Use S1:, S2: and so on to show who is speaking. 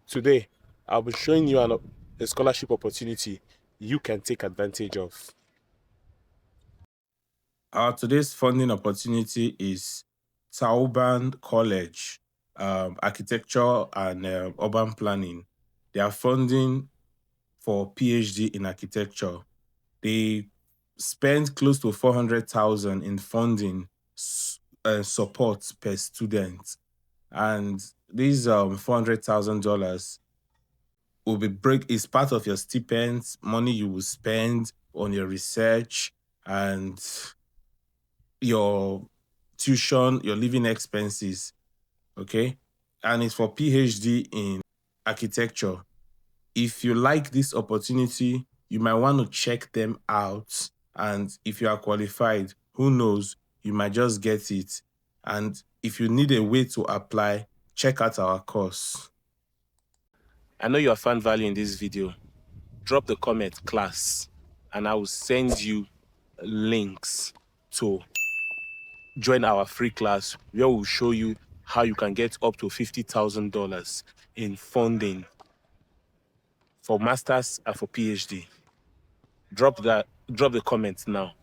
S1: Today, I'll be showing you a scholarship opportunity you can take advantage of.
S2: Our today's funding opportunity is Taubman College, Architecture and Urban Planning. They are funding for PhD in architecture. They spend close to 400,000 in funding support per student, and these $400,000 will be is part of your stipends, money you will spend on your research and your tuition, your living expenses. Okay, and it's for PhD in architecture. If you like this opportunity, you might want to check them out. And if you are qualified, who knows, you might just get it. And if you need a way to apply, check out our course.
S1: I know you have found value in this video. Drop the comment class and I will send you links to join our free class where we'll show you how you can get up to $50,000 in funding for masters and for PhD. Drop the comment now.